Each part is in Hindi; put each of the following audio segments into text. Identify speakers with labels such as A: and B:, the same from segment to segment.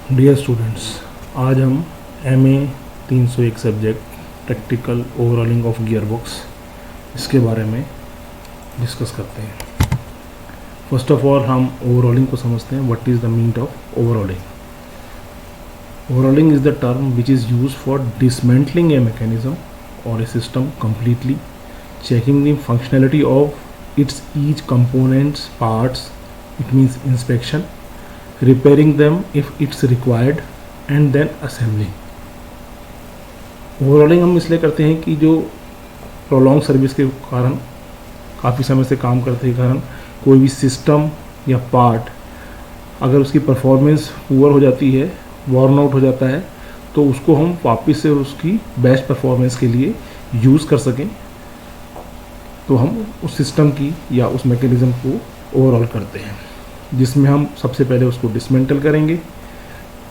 A: डियर स्टूडेंट्स, आज हम MA 301 subject practical overhauling of gearbox इसके बारे में डिस्कस करते हैं। फर्स्ट ऑफ ऑल हम ओवरऑलिंग को समझते हैं। What is the meaning of overhauling? Overhauling is the term which is use for dismantling a mechanism और ए system completely, checking the functionality of its each components parts, it means inspection, repairing them if it's required, and then assembling. Overhauling हम इसलिए करते हैं कि जो प्रोलॉन्ग सर्विस के कारण, काफ़ी समय से काम करने के कारण कोई भी सिस्टम या पार्ट अगर उसकी परफॉर्मेंस पुअर हो जाती है, वॉर्न आउट हो जाता है, तो उसको हम वापस से उसकी बेस्ट परफॉर्मेंस के लिए यूज़ कर सकें, तो हम उस सिस्टम की या उस मैकेनिज़्म को ओवरऑल करते हैं, जिसमें हम सबसे पहले उसको डिसमेंटल करेंगे,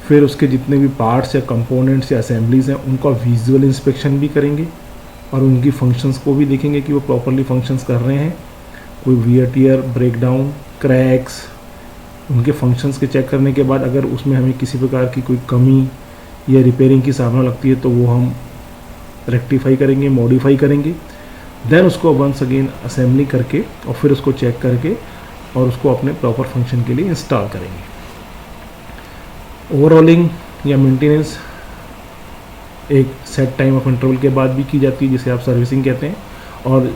A: फिर उसके जितने भी पार्ट्स या कंपोनेंट्स या असेंबलीज़ हैं उनका विजुअल इंस्पेक्शन भी करेंगे और उनकी फंक्शंस को भी देखेंगे कि वो प्रॉपरली फंक्शंस कर रहे हैं। कोई वियर टियर, ब्रेकडाउन, क्रैक्स, उनके फंक्शंस के चेक करने के बाद अगर उसमें हमें किसी प्रकार की कोई कमी या रिपेयरिंग की सामना लगती है तो वो हम रेक्टिफाई करेंगे, मॉडिफाई करेंगे। देन उसको वंस अगेन असेंबली करके और फिर उसको चेक करके और उसको अपने प्रॉपर फंक्शन के लिए इंस्टॉल करेंगे। ओवरऑलिंग या मेंटेनेंस एक सेट टाइम ऑफ इंटरवल के बाद भी की जाती है, जिसे आप सर्विसिंग कहते हैं, और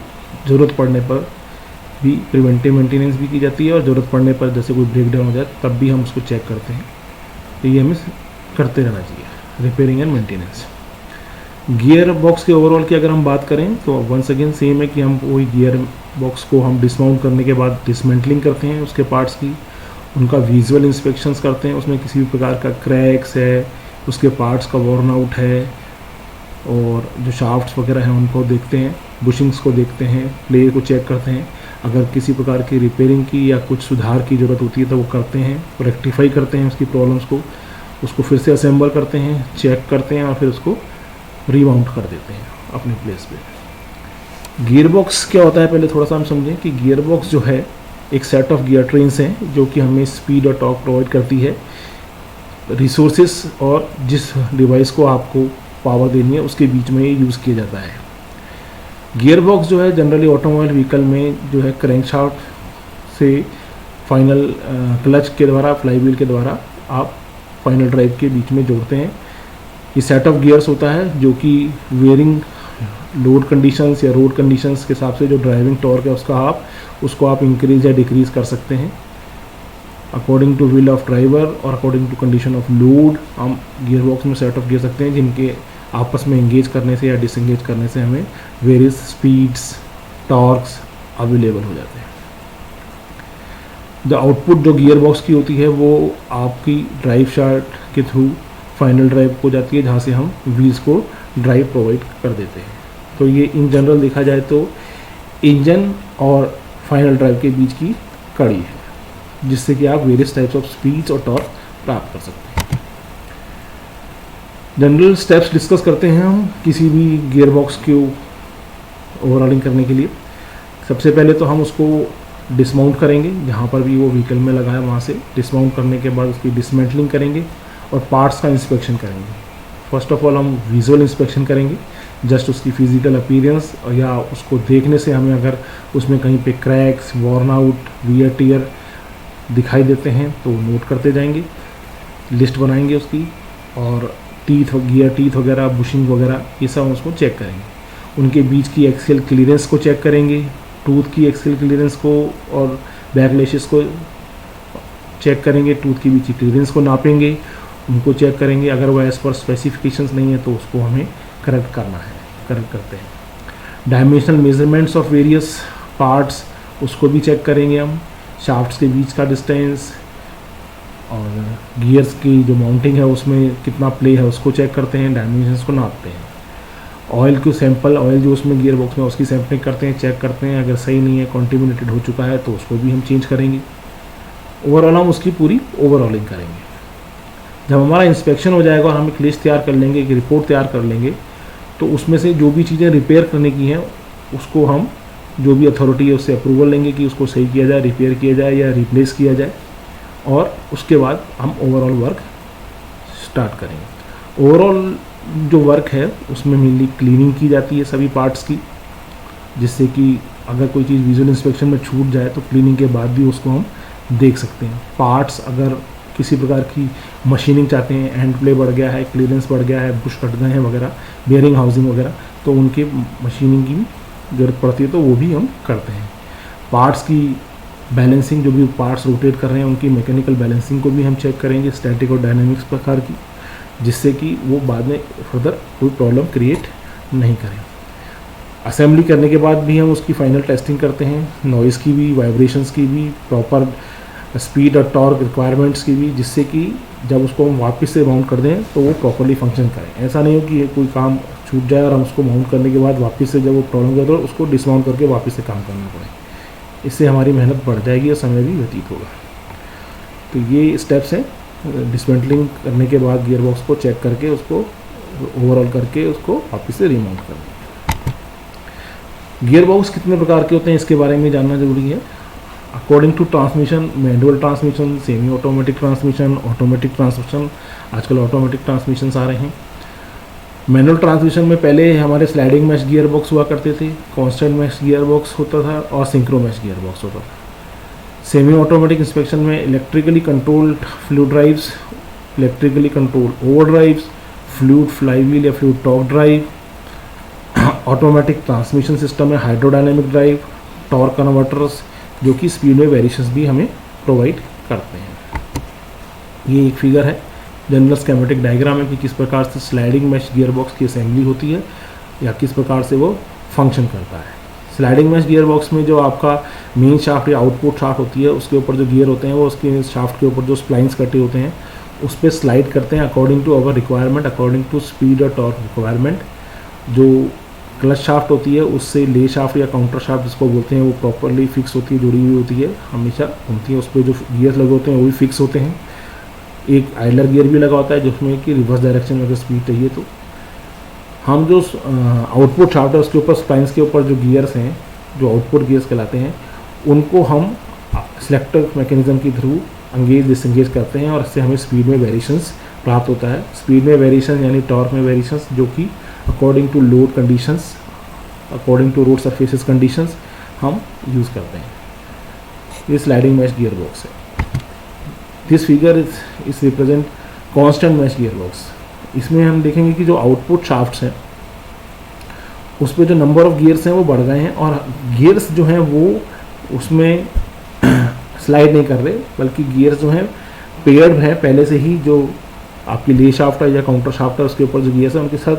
A: ज़रूरत पड़ने पर भी प्रिवेंटिव मेंटेनेंस भी की जाती है, और ज़रूरत पड़ने पर जैसे कोई ब्रेकडाउन हो जाए तब भी हम उसको चेक करते हैं। तो ये हमें करते रहना चाहिए, repairing and maintenance. Gear box के ओवरऑल की अगर हम बात करें तो वंस अगेन सेम है कि हम वही गियर बॉक्स को हम डिसमाउंट करने के बाद डिसमेंटलिंग करते हैं उसके पार्ट्स की, उनका विजुअल इंस्पेक्शंस करते हैं, उसमें किसी भी प्रकार का क्रैक्स है, उसके पार्ट्स का वॉर्न आउट है, और जो शाफ्ट्स वगैरह हैं उनको देखते हैं, बुशिंग्स को देखते हैं, प्ले को चेक करते हैं। अगर किसी प्रकार की रिपेयरिंग की या कुछ सुधार की ज़रूरत होती है तो वो करते हैं, रेक्टिफाई करते हैं उसकी प्रॉब्लम्स को, उसको फिर से असेंबल करते हैं, चेक करते हैं और फिर उसको रीमाउंट कर देते हैं अपने प्लेस पे। गियर बॉक्स क्या होता है, पहले थोड़ा सा हम समझें कि गियर बॉक्स जो है एक सेट ऑफ गियर ट्रेन्स हैं जो कि हमें स्पीड और टॉर्क प्रोवाइड करती है। रिसोर्सेस और जिस डिवाइस को आपको पावर देनी है उसके बीच में ये यूज़ किया जाता है। गियर बॉक्स जो है जनरली ऑटोमोबाइल व्हीकल में जो है क्रैंकशाफ्ट से फाइनल क्लच के द्वारा, फ्लाईव्हील के द्वारा आप फाइनल ड्राइव के बीच में जोड़ते हैं। ये सेट ऑफ गियर्स होता है जो कि वेयरिंग लोड कंडीशंस या रोड कंडीशंस के हिसाब से जो ड्राइविंग टॉर्क है उसको आप इंक्रीज या डिक्रीज कर सकते हैं according to wheel of driver और according to condition of load. हम गियर बॉक्स में सेट ऑफ गियर सकते हैं जिनके आपस में इंगेज करने से या डिसंगेज करने से हमें वेरियस स्पीड्स, टॉर्क्स अवेलेबल हो जाते हैं। द आउटपुट जो गियर बॉक्स की होती है वो आपकी ड्राइव शाफ्ट के थ्रू फाइनल ड्राइव हो जाती है, जहाँ से हम व्हील्स को ड्राइव प्रोवाइड कर देते हैं। तो ये इन जनरल देखा जाए तो इंजन और फाइनल ड्राइव के बीच की कड़ी है, जिससे कि आप वेरियस टाइप्स ऑफ स्पीड्स और टॉर्क प्राप्त कर सकते हैं। जनरल स्टेप्स डिस्कस करते हैं हम किसी भी गियर बॉक्स को ओवरऑलिंग करने के लिए। सबसे पहले तो हम उसको डिसमाउंट करेंगे, जहाँ पर भी वो व्हीकल में लगा है वहाँ से डिसमाउंट करने के बाद उसकी डिसमेंटलिंग करेंगे और पार्ट्स का इंस्पेक्शन करेंगे। फर्स्ट ऑफ ऑल हम विजुअल इंस्पेक्शन करेंगे, जस्ट उसकी फिजिकल अपीयरेंस, या उसको देखने से हमें अगर उसमें कहीं पे cracks, worn out, wear tear दिखाई देते हैं तो नोट करते जाएंगे, लिस्ट बनाएंगे उसकी, और गियर टीथ वगैरह, बुशिंग वगैरह ये सब हम उसको चेक करेंगे। उनके बीच की एक्सियल क्लीयरेंस को चेक करेंगे, टूथ की एक्सियल क्लीयरेंस को और बैक लैशेस को चेक करेंगे, टूथ की बीच की क्लीयरेंस को नापेंगे, उनको चेक करेंगे। अगर वो एज़ पर स्पेसिफिकेशंस नहीं है तो उसको हमें करेक्ट करना है, करेक्ट करते हैं। Dimensional measurements of various parts उसको भी चेक करेंगे हम, शाफ्ट्स के बीच का डिस्टेंस और गियर्स की जो माउंटिंग है उसमें कितना प्ले है उसको चेक करते हैं, डायमेंशंस को नापते हैं। ऑयल को सैंपल, ऑयल जो उसमें गियर बॉक्स में उसकी सैंपलिंग करते हैं, चेक करते हैं, अगर सही नहीं है, कॉन्टिमिनेटेड हो चुका है तो उसको भी हम चेंज करेंगे। ओवरऑल हम उसकी पूरी ओवरऑलिंग करेंगे। जब हमारा इंस्पेक्शन हो जाएगा और हम एक लिस्ट तैयार कर लेंगे, एक रिपोर्ट तैयार कर लेंगे, तो उसमें से जो भी चीज़ें रिपेयर करने की हैं उसको हम जो भी अथॉरिटी है उससे अप्रूवल लेंगे कि उसको सही किया जाए, रिपेयर किया जाए या रिप्लेस किया जाए, और उसके बाद हम ओवरऑल वर्क स्टार्ट करेंगे। ओवरऑल जो वर्क है उसमें मेनली क्लीनिंग की जाती है सभी पार्ट्स की, जिससे कि अगर कोई चीज़ विजुअल इंस्पेक्शन में छूट जाए तो क्लीनिंग के बाद भी उसको हम देख सकते हैं। पार्ट्स अगर किसी प्रकार की मशीनिंग चाहते हैं, हैंड प्ले बढ़ गया है, क्लियरेंस बढ़ गया है, बुश कट गए हैं वगैरह, बेयरिंग हाउसिंग वगैरह, तो उनकी मशीनिंग की ज़रूरत पड़ती है तो वो भी हम करते हैं। पार्ट्स की बैलेंसिंग, जो भी पार्ट्स रोटेट कर रहे हैं उनकी मैकेनिकल बैलेंसिंग को भी हम चेक करेंगे, स्टैटिक और डायनामिक्स प्रकार की, जिससे कि वो बाद में फर्दर कोई प्रॉब्लम क्रिएट नहीं करें। असेंबली करने के बाद भी हम उसकी फाइनल टेस्टिंग करते हैं, नॉइज़ की भी, वाइब्रेशंस की भी, प्रॉपर स्पीड और टॉर्क रिक्वायरमेंट्स की भी, जिससे कि जब उसको हम वापस से माउंट कर दें तो वो प्रॉपरली फंक्शन करें। ऐसा नहीं हो कि ये कोई काम छूट जाए और हम उसको माउंट करने के बाद वापस से जब वो प्रॉब्लम करे तो उसको डिसमाउंट करके वापस से काम करना पड़े। इससे हमारी मेहनत बढ़ जाएगी और समय भी व्यतीत होगा। तो ये स्टेप्स हैं डिसमेंटलिंग करने के बाद गियर बॉक्स को चेक करके उसको ओवरऑल करके उसको वापस से रीमाउंट करना। गियर बॉक्स कितने प्रकार के होते हैं इसके बारे में जानना जरूरी है। According to transmission, manual transmission, semi automatic transmission, automatic transmission, आजकल ऑटोमेटिक ट्रांसमिशंस आ रहे हैं। मैनुअल ट्रांसमिशन में पहले हमारे स्लाइडिंग मैश गियर बॉक्स हुआ करते थे, कांस्टेंट मैश गियर बॉक्स होता था और सिंक्रो मैश गियर बॉक्स होता था। सेमी ऑटोमेटिक इंस्पेक्शन में electrically controlled fluid drives, electrically controlled over drives, fluid flywheel या fluid torque drive, automatic transmission system में हाइड्रोडायनेमिक ड्राइव, टॉर्क कन्वर्टर्स, जो कि स्पीड में वेरिएशंस भी हमें प्रोवाइड करते हैं। ये एक फिगर है, जनरल स्कीमेटिक डायग्राम है कि किस प्रकार से स्लाइडिंग मैश गियर बॉक्स की असेंबली होती है या किस प्रकार से वो फंक्शन करता है। स्लाइडिंग मैश गियर बॉक्स में जो आपका मेन शाफ्ट या आउटपुट शाफ्ट होती है, उसके ऊपर जो गियर होते हैं वो उसके शाफ्ट के ऊपर जो स्प्लाइंस कटे होते हैं उस पर स्लाइड करते हैं according to our requirement, according to speed और टॉर्क रिक्वायरमेंट। जो क्लच शाफ्ट होती है उससे ले शाफ्ट या काउंटर शाफ्ट जिसको बोलते हैं वो प्रॉपरली फिक्स होती है, जुड़ी हुई होती है, हमेशा घूमती है। उस पर जो गियर लगे होते हैं वो भी फिक्स होते हैं। एक आइलर गियर भी लगा होता है जिसमें कि रिवर्स डायरेक्शन में अगर स्पीड चाहिए तो हम जो आउटपुट शाफ्ट है उसके ऊपर स्प्लाइंस के ऊपर जो गियर्स हैं, जो आउटपुट गियर्स कहलाते हैं, उनको हम सिलेक्टर मैकेनिज्म के थ्रू एंगेज डिसएंगेज करते हैं और इससे हमें स्पीड में वेरिएशंस प्राप्त होता है। स्पीड में वेरिएशन यानी टॉर्क में वेरिएशंस जो कि according to load conditions, according to road surfaces conditions हम यूज़ करते हैं। ये स्लाइडिंग मैश गियर बॉक्स है। This figure is represent constant mesh gear box. इसमें हम देखेंगे कि जो आउटपुट शाफ्ट्स हैं उस पर जो नंबर ऑफ गियर्स हैं वो बढ़ गए हैं और गियर्स जो हैं वो उसमें स्लाइड नहीं कर रहे, बल्कि गियर्स जो हैं पेयर्ड हैं पहले से ही। जो आपकी ले शाफ्ट है या काउंटर शाफ्ट है उसके ऊपर जो गियर्स हैं उनके साथ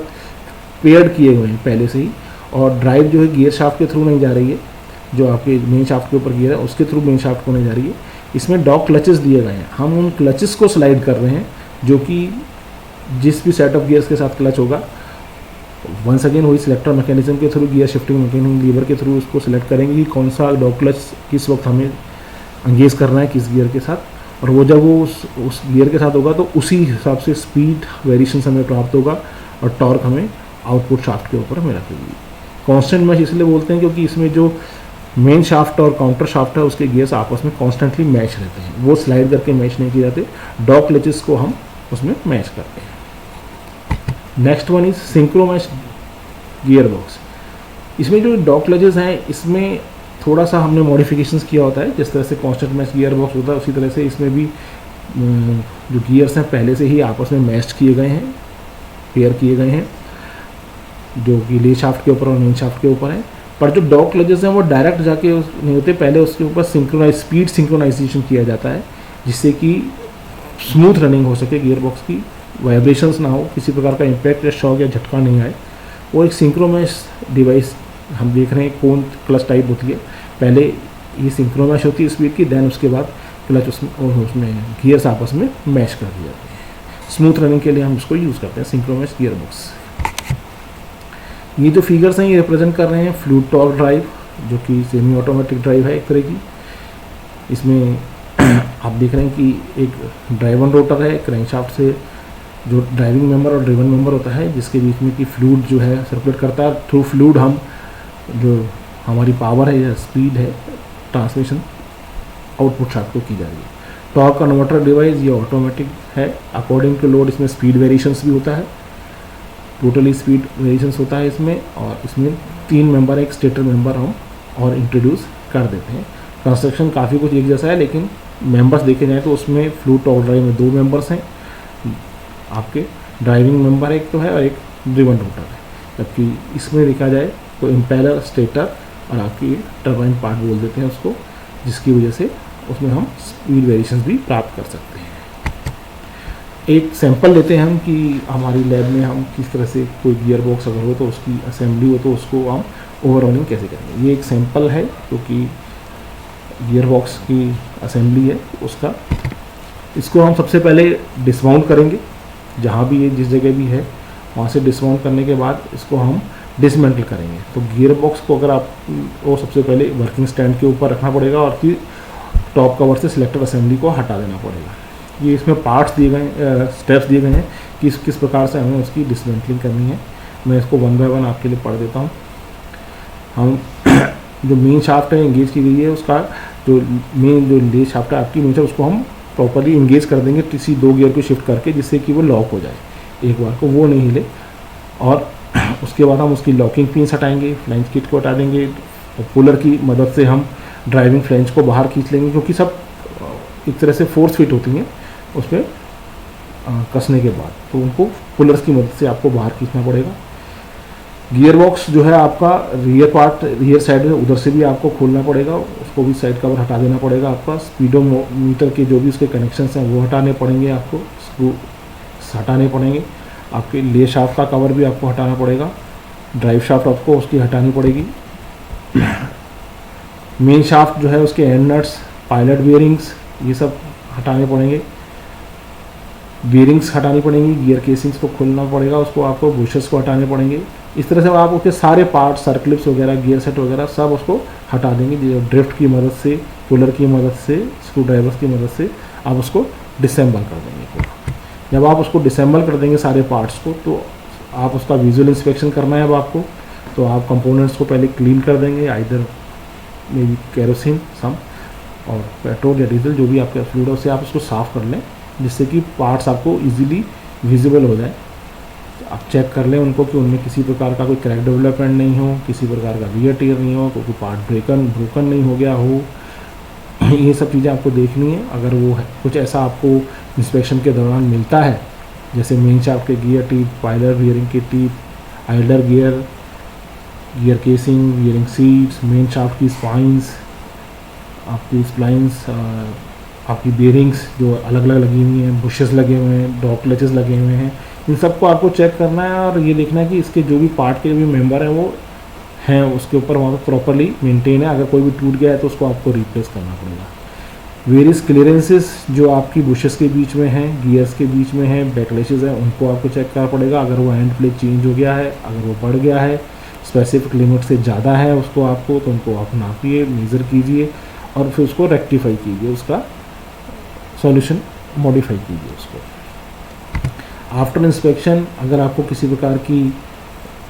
A: पेयर्ड किए हुए हैं पहले से ही, और ड्राइव जो है गियर शाफ्ट के थ्रू नहीं जा रही है, जो आपके मेन शाफ्ट के ऊपर गियर है उसके थ्रू मेन शाफ्ट को नहीं जा रही है। इसमें डॉग क्लचेस दिए गए हैं, हम उन क्लचेस को स्लाइड कर रहे हैं जो कि जिस भी सेट ऑफ गियर्स के साथ क्लच होगा वंस अगेन वही सिलेक्टर मैकेनिज्म के through, gear shifting mechanism lever के थ्रू उसको सिलेक्ट करेंगे कि कौन सा डॉग क्लच किस वक्त हमें एंगेज करना है किस गियर के साथ, और वो जब वो उस गियर के साथ होगा तो उसी हिसाब से स्पीड वेरिएशन हमें प्राप्त होगा और टॉर्क हमें आउटपुट शाफ्ट के ऊपर हमें रखेगी। कांस्टेंट मैश इसलिए बोलते हैं क्योंकि इसमें जो मेन शाफ्ट और काउंटर शाफ्ट है उसके गियर्स आपस में कॉन्स्टेंटली मैच रहते हैं, वो स्लाइड करके मैच नहीं किए जाते। डॉग क्लचेस को हम उसमें मैच करते हैं। नेक्स्ट वन इज सिंक्रो मैश गियर बॉक्स। इसमें जो डॉग क्लचेस हैं इसमें थोड़ा सा हमने मॉडिफिकेशंस किया होता है। जिस तरह से कांस्टेंट मैश गियर बॉक्स होता है उसी तरह से इसमें भी जो गियर्स हैं पहले से ही आपस में मैच किए गए हैं, पेयर किए गए हैं, जो कि ले शाफ्ट के ऊपर और मेन शाफ्ट के ऊपर है। पर जो डॉग क्लचेस हैं वो डायरेक्ट जाके नहीं होते, पहले उसके ऊपर स्पीड सिंक्रोनाइजेशन किया जाता है जिससे कि स्मूथ रनिंग हो सके, गियर बॉक्स की वाइब्रेशंस ना हो, किसी प्रकार का इम्पैक्ट या शॉक या झटका नहीं आए। वो एक सिंक्रोमैश डिवाइस हम देख रहे हैं कौन क्लच टाइप होती है। पहले ये सिंक्रोमैश होती है स्पीड की, देन उसके बाद क्लच उसमें गियर्स आपस में मैश कर दिए जाते हैं। स्मूथ रनिंग के लिए हम इसको यूज़ करते हैं सिंक्रोमैश गियर बॉक्स। ये जो फिगर्स हैं ये रिप्रेजेंट कर रहे हैं फ्लूइड टॉर्क ड्राइव, जो कि सेमी ऑटोमेटिक ड्राइव है एक तरह की। इसमें आप देख रहे हैं कि एक ड्राइवन रोटर है, क्रैंकशाफ्ट से जो ड्राइविंग मेंबर और ड्रिवन मेंबर होता है जिसके बीच में कि फ्लूइड जो है सर्कुलेट करता है। थ्रू फ्लूइड हम जो हमारी पावर है या स्पीड है ट्रांसमिशन आउटपुट शाफ्ट को की जा रही है। टॉर्क कन्वर्टर डिवाइस ये ऑटोमेटिक है, अकॉर्डिंग टू लोड इसमें स्पीड वेरिएशंस भी होता है, टोटली स्पीड वेरिएशंस होता है इसमें। और इसमें 3 मेंबर एक स्टेटर मेंबर हम और इंट्रोड्यूस कर देते हैं। कंस्ट्रक्शन काफ़ी कुछ एक जैसा है, लेकिन मेंबर्स देखे जाए तो उसमें फ्लू टॉर्क ड्राइव में 2 मेंबर्स हैं, आपके ड्राइविंग मेंबर एक तो है और एक ड्रिवन रोटर है। जबकि इसमें देखा जाए तो इम्पेलर, स्टेटर और आपकी टरबाइन पार्ट बोल देते हैं उसको, जिसकी वजह से उसमें हम स्पीड वेरिएशंस भी प्राप्त कर सकते हैं। एक सैंपल लेते हैं हम कि हमारी लैब में हम किस तरह से कोई गियर बॉक्स अगर हो तो उसकी असेंबली हो तो उसको हम ओवरऑलिंग कैसे करेंगे। ये एक सैंपल है क्योंकि गियर बॉक्स की असेंबली है उसका। इसको हम सबसे पहले डिसमाउंट करेंगे, जहाँ भी ये जिस जगह भी है वहाँ से डिसमाउंट करने के बाद इसको हम डिसमेंटल करेंगे। तो गियर बॉक्स को अगर आप वो सबसे पहले वर्किंग स्टैंड के ऊपर रखना पड़ेगा और फिर टॉप कवर से सिलेक्टर असेंबली को हटा देना पड़ेगा। ये इसमें पार्ट्स दिए गए, स्टेप्स दिए गए हैं कि किस प्रकार से हमें उसकी डिसमेंटलिंग करनी है। मैं इसको 1 बाय 1 आपके लिए पढ़ देता हूँ। हम जो मेन शाफ्ट है इंगेज की गई है, उसका जो मेन जो लेज शाफ्ट है आपकी मेन शाफ्ट, उसको हम प्रॉपर्ली इंगेज कर देंगे किसी 2 गियर को शिफ्ट करके, जिससे कि वो लॉक हो जाए, एक बार को वो नहीं हिले। और उसके बाद हम उसकी लॉकिंग पिन्स हटाएंगे, फ्लैंज किट को हटा देंगे और पुलर की मदद से हम ड्राइविंग फ्लैंज को बाहर खींच लेंगे, क्योंकि सब एक तरह से फोर्स फिट होती हैं उस पर कसने के बाद, तो उनको पुलर्स की मदद से आपको बाहर खींचना पड़ेगा। गियर बॉक्स जो है आपका रियर पार्ट, रियर साइड में उधर से भी आपको खोलना पड़ेगा, उसको भी साइड कवर हटा देना पड़ेगा। आपका स्पीडोमीटर के जो भी उसके कनेक्शंस हैं वो हटाने पड़ेंगे, आपको स्क्रू हटाने पड़ेंगे। आपके ले शाफ्ट का कवर भी आपको हटाना पड़ेगा, ड्राइव शाफ्ट आपको उसकी हटानी पड़ेगी। मेन शाफ्ट जो है उसके एंड नट्स, पायलट बियरिंग्स ये सब हटाने पड़ेंगे, बियरिंग्स हटानी पड़ेंगी, गियर केसिंग्स को खोलना पड़ेगा, उसको आपको बुशेस को हटाने पड़ेंगे। इस तरह से आप उसके सारे पार्ट, सर्कलिप्स वगैरह, गियर सेट वगैरह सब उसको हटा देंगे। ड्रिफ्ट की मदद से, पुलर की मदद से, स्क्रू ड्राइवर्स की मदद से आप उसको डिसेंबल कर देंगे पूरा। जब आप उसको डिसेंबल कर देंगे सारे पार्ट्स को, तो आप उसका विजुअल इंस्पेक्शन करना है अब आपको। तो आप कंपोनेंट्स को पहले क्लीन कर देंगे, आइदर मे बी केरोसिन सम और पेट्रोल या डीजल, जो भी आपके फ्लूइड है उससे आप उसको साफ़ कर लें, जिससे कि पार्ट्स आपको इजीली विजिबल हो जाए। आप चेक कर लें उनको कि उनमें किसी प्रकार का कोई क्रैक डेवलपमेंट नहीं हो, किसी प्रकार का वियर टियर नहीं हो, कोई पार्ट ब्रोकन नहीं हो गया हो। ये सब चीज़ें आपको देखनी है। अगर वो है कुछ ऐसा आपको इंस्पेक्शन के दौरान मिलता है, जैसे मेन शाफ्ट के गियर टीप, पायलट बियरिंग की tip, idler gear, gear casing, bearing seats, main shaft की स्पाइंस, आपकी स्प्लाइंस, आपकी बियरिंग्स जो अलग अलग लगी हुई हैं, बुशेस लगे हुए हैं, डॉग क्लचेस लगे हुए हैं, इन सबको आपको चेक करना है और ये देखना है कि इसके जो भी पार्ट के भी मेंबर हैं वो हैं उसके ऊपर वहाँ पर प्रॉपरली मेंटेन है। अगर कोई भी टूट गया है तो उसको आपको रिप्लेस करना पड़ेगा। वेरियस क्लियरेंसेस जो आपकी बुशेस के बीच में हैं, गियर्स के बीच में हैं, बैकलैशेस हैं, उनको आपको चेक करना पड़ेगा। अगर वो एंड प्लेट चेंज हो गया है, अगर वो बढ़ गया है, स्पेसिफिक लिमिट से ज़्यादा है उसको आपको, तो उनको आप नापिए, मेज़र कीजिए और फिर उसको रेक्टिफाई कीजिए, उसका सॉल्यूशन मॉडिफाई कीजिए उसको। आफ्टर इंस्पेक्शन अगर आपको किसी प्रकार की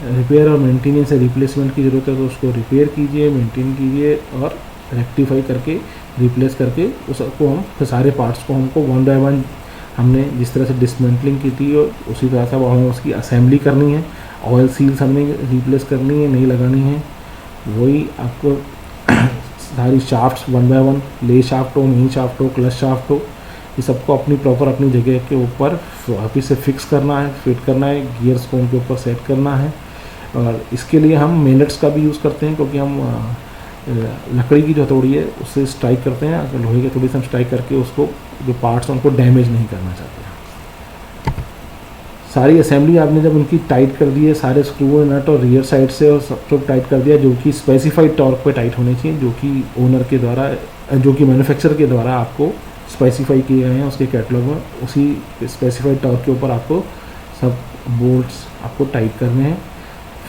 A: रिपेयर और मेंटेनेंस या रिप्लेसमेंट की ज़रूरत है तो उसको रिपेयर कीजिए, मेंटेन कीजिए और रेक्टिफाई करके, रिप्लेस करके उसको हम फिर सारे पार्ट्स को हमको 1 बाय 1 हमने जिस तरह से डिसमेंटलिंग की थी और उसी तरह से हमें उसकी असेंबली करनी है। ऑयल सील्स हमने रिप्लेस करनी है, नहीं लगानी है। वही आपको सारी शाफ्ट्स 1 बाय 1, ले शाफ्ट हो, मेन शाफ्ट हो, क्लच शाफ्ट हो, ये सबको अपनी प्रॉपर अपनी जगह के ऊपर वापस से फिक्स करना है, फिट करना है, गियर्स को उनके ऊपर सेट करना है। और इसके लिए हम मेनेट्स का भी यूज़ करते हैं, क्योंकि हम लकड़ी की जो हथौड़ी है उससे स्ट्राइक करते हैं। अगर लोहे की हथौड़ी से हम स्ट्राइक करके उसको जो पार्ट्स हैं उनको डैमेज नहीं करना चाहते हैं। सारी असेंबली आपने जब उनकी टाइट कर दी है, सारे स्क्रू नट और रियर साइड से और सब टाइट कर दिया, जो कि स्पेसिफाइड टॉर्क पे टाइट होने चाहिए, जो कि ओनर के द्वारा, जो कि मैन्युफैक्चरर के द्वारा आपको स्पेसिफाई किए गए हैं उसके कैटलॉग में। उसी स्पेसिफाइड टॉर्क के ऊपर आपको सब बोल्ट्स आपको टाइट करने हैं।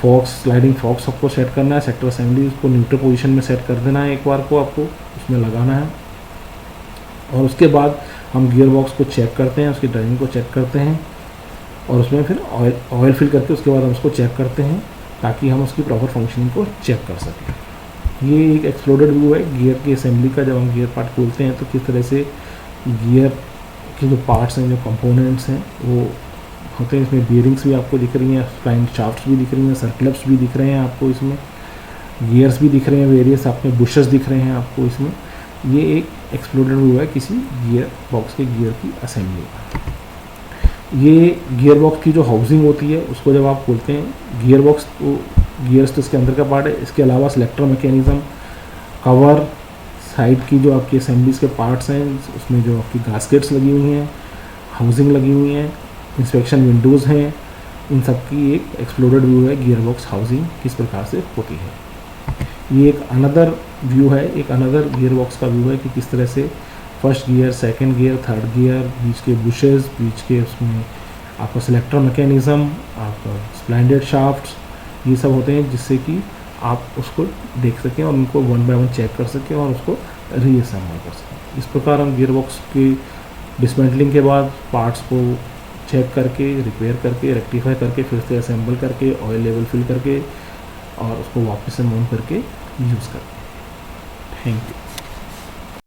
A: फॉक्स, स्लाइडिंग फॉक्स सबको सेट करना है। सेक्टर असेंबली उसको न्यूट्रल पोजीशन में सेट कर देना है, एक बार को आपको उसमें लगाना है। और उसके बाद हम गियर बॉक्स को चेक करते हैं, उसकी ड्राइविंग को चेक करते हैं और उसमें फिर ऑयल फिल करके उसके बाद हम उसको चेक करते हैं, ताकि हम उसकी प्रॉपर फंक्शनिंग को चेक कर सकें। ये एक एक्सप्लोडेड व्यू है गियर की असेंबली का। जब हम गियर पार्ट खोलते हैं तो किस तरह से गियर के जो पार्ट्स हैं, जो कंपोनेंट्स हैं वो होते हैं। इसमें बियरिंग्स भी आपको दिख रही हैं, फ्लाइंग शाफ्ट्स भी दिख रही हैं, सर्कलप्स भी दिख रहे हैं आपको इसमें, गियर्स भी दिख रहे हैं वेरियस, आपके बुशेस दिख रहे हैं आपको इसमें। ये एक एक्सप्लोडेड व्यू है किसी गियर बॉक्स के गियर की असेंबली का। ये गियर बॉक्स की जो हाउसिंग होती है उसको जब आप खोलते हैं, गियर बॉक्स तो गियर्स तो इसके अंदर का पार्ट है, इसके अलावा सिलेक्टर मैकेनिज्म, कवर, साइड की जो आपकी असेंबलीज के पार्ट्स हैं उसमें जो आपकी गास्केट्स लगी हुई हैं, हाउसिंग लगी हुई हैं, इंस्पेक्शन विंडोज़ हैं, इन सब की एक एक्सप्लोडेड व्यू है गियर बॉक्स हाउसिंग किस प्रकार से होती है। ये एक अनदर व्यू है, एक अनदर गियर बॉक्स का व्यू है कि किस तरह से first gear, second gear, third gear, बीच के बुशेस, बीच के उसमें आपका सिलेक्टर मैकेनिज़्म, आपका स्प्लाइंडेड शाफ्ट्स, ये सब होते हैं जिससे कि आप उसको देख सकें और उनको वन बाय वन चेक कर सकें और उसको रीअसेंबल कर सकें। इस प्रकार हम गियर बॉक्स की डिसमेंटलिंग के बाद पार्ट्स को चेक करके, रिपेयर करके, रेक्टिफाई करके, फिर से असेंबल करके, ऑयल लेवल फिल करके और उसको वापस से माउंट करके यूज़ करते हैं। Thank you.